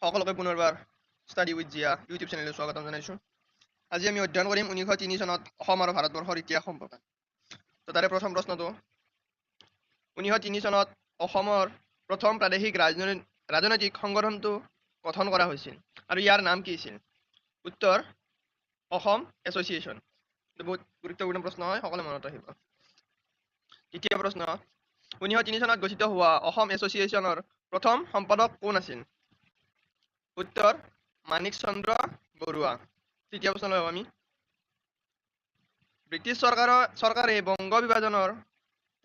সকলোকে পুনৰবাৰ study with Zia YouTube চেনেললৈ স্বাগতম জনাইছোঁ। আজি আমি অধ্যয়ন কৰিম 1903 চনত অসম আৰু ভাৰতবৰ্ষৰ ইতিহাস সম্পৰ্কে। তো তাৰে প্ৰথম প্ৰশ্নটো 1903 চনত অসমৰ প্ৰথম প্ৰাদেশিক ৰাজনৈতিক সংগঠনটো গঠন কৰা হৈছিল আৰু ইয়াৰ নাম কি আছিল? উত্তৰ অসম এছ'চিয়েশ্যন। বহুত গুৰুত্বপূৰ্ণ প্ৰশ্ন হয়, সকলোৱে মনত ৰাখিব। দ্বিতীয় প্ৰশ্ন 1903 চনত গঠিত হোৱা অসম এছ'চিয়েশ্যনৰ প্ৰথম সম্পাদক কোন আছিল? উত্তৰ মানিক চন্দ্ৰ বৰুৱা। তৃতীয় প্ৰশ্নলৈ আমি ব্ৰিটিছ চৰকাৰে বংগ বিভাজনৰ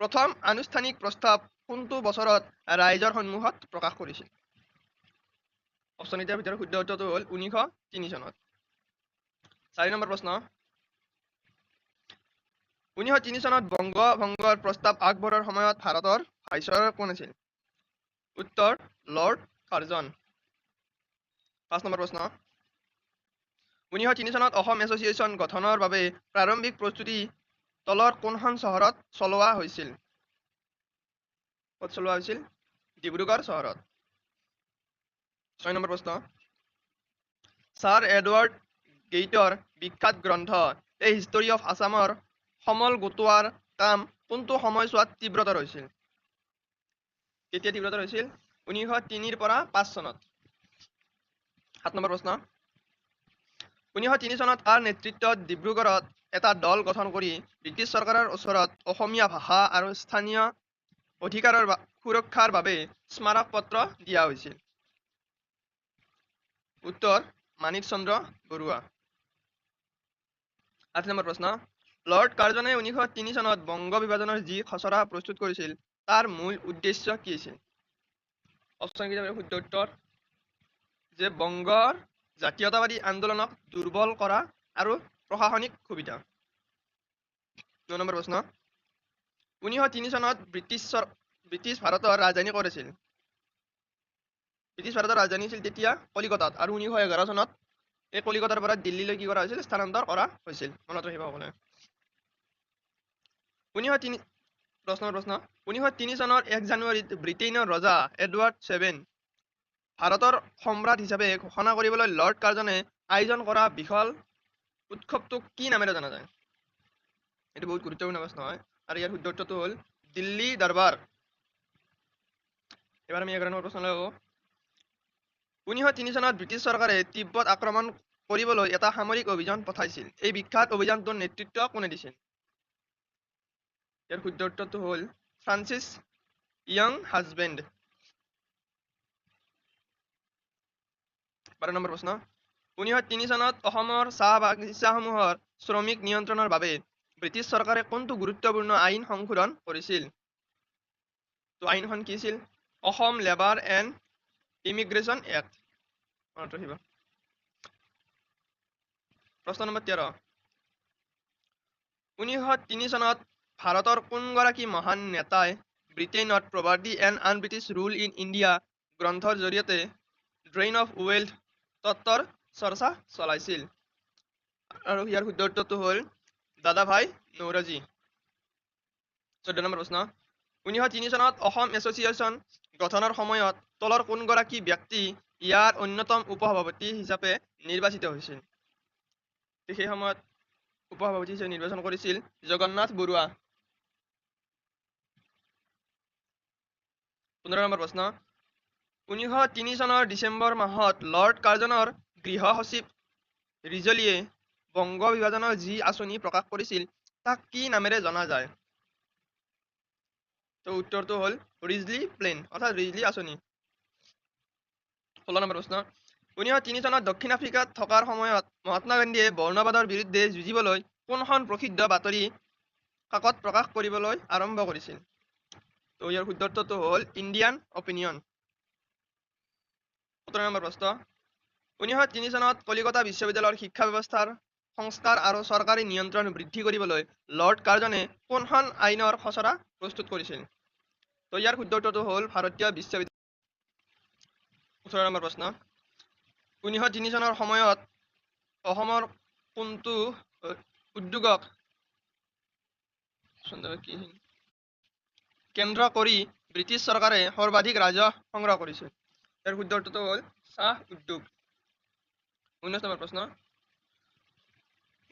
প্ৰথম আনুষ্ঠানিক প্ৰস্তাৱ কোনটো বছৰত ৰাইজৰ সন্মুখত প্ৰকাশ কৰিছিল? অপশ্যন এটাৰ ভিতৰত শুদ্ধ উত্তৰটো হ'ল 1903 চনত। 4 নম্বৰ প্ৰশ্ন 1903 চনত বংগ ভংগৰ প্ৰস্তাৱ আগবঢ়োৱাৰ সময়ত ভাৰতৰ ভাইচৰয় কোন আছিল? উত্তৰ লৰ্ড কাৰ্জন। 5 নম্বৰ প্ৰশ্ন 1903 চনত অসম এছ'চিয়েশ্যন গঠনৰ বাবে প্ৰাৰম্ভিক প্ৰস্তুতি তলৰ কোনখন চহৰত চলোৱা হৈছিল? ক'ত চলোৱা হৈছিল? ডিব্ৰুগড় চহৰত। 6 নম্বৰ প্ৰশ্ন ছাৰ এডৱাৰ্ড গেইটৰ বিখ্যাত গ্ৰন্থ এ হিষ্টৰী অফ আছামৰ সমল গোটোৱাৰ কাম কোনটো সময়ছোৱাত তীব্ৰতৰ হৈছিল? কেতিয়া তীব্ৰতৰ হৈছিল? 1903 পৰা 5 চনত। 7 নম্বৰ প্ৰশ্ন 1903 চনত কাৰ নেতৃত্বত ডিব্ৰুগড়ত এটা দল গঠন কৰি ব্ৰিটিছ চৰকাৰৰ ওচৰত অসমীয়া ভাষা আৰু স্থানীয় অধিকাৰৰ সুৰক্ষাৰ বাবে স্মাৰক পত্ৰ দিয়া হৈছিল? উত্তৰ মানিক চন্দ্ৰ বৰুৱা। 8 নম্বৰ প্ৰশ্ন লৰ্ড কাৰ্জনে 1903 চনত বংগ বিভাজনৰ যি খচৰা প্ৰস্তুত কৰিছিল তাৰ মূল উদ্দেশ্য কি আছিল? অপশ্যন কেইটাৰ শুদ্ধ উত্তৰ যে বংগৰ জাতীয়তাবাদী আন্দোলনক দুৰ্বল কৰা আৰু প্ৰশাসনিক সুবিধা। 9 নম্বৰ প্ৰশ্ন 1903 চনত ব্ৰিটিছ ভাৰতৰ ৰাজধানী ক'ত আছিল? ব্ৰিটিছ ভাৰতৰ ৰাজধানী আছিল তেতিয়া কলিকতাত আৰু 1911 চনত এই কলিকতাৰ পৰা দিল্লীলৈ কি কৰা হৈছিল? স্থানান্তৰ কৰা হৈছিল। মনত ৰাখিব সকলোৱে। 1903 চনৰ 1 জানুৱাৰীত ব্ৰিটেইনৰ ৰজা এডৱাৰ্ড VII ভাৰতৰ সম্ৰাট হিচাপে ঘোষণা কৰিবলৈ লৰ্ড কাৰ্জনে আয়োজন কৰা বিশাল উৎসৱটোক কি নামেৰে জনা যায়? এইটো বহুত গুৰুত্বপূৰ্ণ প্ৰশ্ন হয় আৰু ইয়াৰ শুদ্ধ উত্তৰটো হ'ল দিল্লী দৰবাৰ। এবাৰ আমি 11 নম্বৰ প্ৰশ্নলৈ যাওঁ। 1903 চনত ব্ৰিটিছ চৰকাৰে তিব্বত আক্ৰমণ কৰিবলৈ এটা সামৰিক অভিযান পঠাইছিল। এই বিখ্যাত অভিযানটোৰ নেতৃত্ব কোনে দিছিল? ইয়াৰ শুদ্ধ উত্তৰটো হ'ল ফ্ৰান্সিছ য়ং হাজবেণ্ড। 12 নম্বৰ প্ৰশ্ন 1903 চনত অসমৰ চাহ বাগিচাসমূহৰ শ্ৰমিক নিয়ন্ত্ৰণৰ বাবে ব্ৰিটিছ চৰকাৰে কোনটো গুৰুত্বপূৰ্ণ আইন সংশোধন কৰিছিল? তো আইনখন কি আছিল? Assam labour and immigration act. মনত ৰাখিব। প্ৰশ্ন নম্বৰ 13 1903 চনত ভাৰতৰ কোনগৰাকী মহান নেতাই ব্ৰিটেইনত poverty and un-British rule in India গ্ৰন্থৰ জৰিয়তে ড্ৰেইন অফ ৱেল্থ তত্ত্বৰ চৰ্চা চলাইছিল? আৰু ইয়াৰ শুদ্ধ উত্তৰটো হ'ল দাদাভাই নৌৰোজী। 14 নম্বৰ প্ৰশ্ন 1903 চনত অসম এছ'চিয়েশ্যন গঠনৰ সময়ত তলৰ কোনগৰাকী ব্যক্তি ইয়াৰ অন্যতম উপসভাপতি হিচাপে নিৰ্বাচিত হৈছিল? সেই সময়ত উপসভাপতি হিচাপে নিৰ্বাচন কৰিছিল জগন্নাথ বৰুৱা। 15 নম্বৰ প্ৰশ্ন 1903 চনৰ ডিচেম্বৰ মাহত লৰ্ড কাৰ্জনৰ গৃহ সচিব ৰিজলীয়ে বংগ বিভাজনৰ যি আঁচনি প্ৰকাশ কৰিছিল তাক কি নামেৰে জনা যায়? তো উত্তৰটো হ'ল ৰিজলি প্লেন অৰ্থাৎ ৰিজলি আঁচনি। 16 নম্বৰ প্ৰশ্ন 1903 চনত দক্ষিণ আফ্ৰিকাত থকাৰ সময়ত মহাত্মা গান্ধীয়ে বৰ্ণবাদৰ বিৰুদ্ধে যুঁজিবলৈ কোনখন প্ৰসিদ্ধ বাতৰি কাকত প্ৰকাশ কৰিবলৈ আৰম্ভ কৰিছিল? তো ইয়াৰ শুদ্ধ উত্তৰটো হ'ল ইণ্ডিয়ান অপিনিয়ন। 17 নম্বৰ প্ৰশ্ন 1903 চনত কলিকতা বিশ্ববিদ্যালয়ৰ শিক্ষা ব্যৱস্থাৰ সংস্কাৰ আৰু চৰকাৰী নিয়ন্ত্ৰণ বৃদ্ধি কৰিবলৈ লৰ্ড কাৰ্জনে কোনখন আইনৰ খচৰা প্ৰস্তুত কৰিছিল? তো ইয়াৰ শুদ্ধ উত্তৰটো হ'ল ভাৰতীয় বিশ্ববিদ্যালয়। 18 নম্বৰ প্ৰশ্ন 1903 চনৰ সময়ত অসমৰ কোনটো উদ্যোগক কেন্দ্ৰ কৰি ব্ৰিটিছ চৰকাৰে সৰ্বাধিক ৰাজহ সংগ্ৰহ কৰিছিল? ইয়াৰ শুদ্ধ অৰ্থটো হ'ল চাহ উদ্যোগ। 19 নম্বৰ প্ৰশ্ন,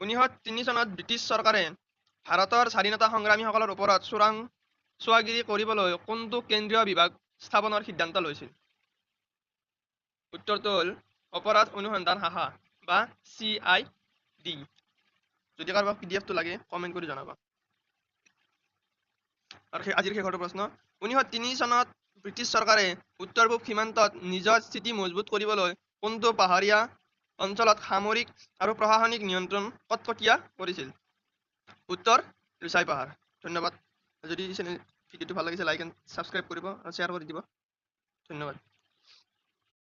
1903 চনত ব্ৰিটিছ চৰকাৰে ভাৰতৰ স্বাধীনতা সংগ্ৰামীসকলৰ ওপৰত চোৰাংচোৱাগিৰি কৰিবলৈ কোনটো কেন্দ্ৰীয় বিভাগ স্থাপনৰ সিদ্ধান্ত লৈছিল? উত্তৰটো হ'ল অপৰাধ অনুসন্ধান শাখা বা CID। যদি কাৰোবাক PDF-টো লাগে কমেণ্ট কৰি জনাবা। আৰু আজিৰ শেষৰ প্ৰশ্ন, 1903 চনত ব্ৰিটিছ চৰকাৰে উত্তৰ পূব সীমান্তত নিজৰ স্থিতি মজবুত কৰিবলৈ কোনটো পাহাৰীয়া অঞ্চলত সামৰিক আৰু প্ৰশাসনিক নিয়ন্ত্ৰণ কটকটীয়া কৰিছিল? উত্তৰ ৰিচাই পাহাৰ। ধন্যবাদ। যদি ভিডিঅ'টো ভাল লাগিছে লাইক এণ্ড ছাবস্ক্ৰাইব কৰিব আৰু শ্বেয়াৰ কৰি দিব। ধন্যবাদ।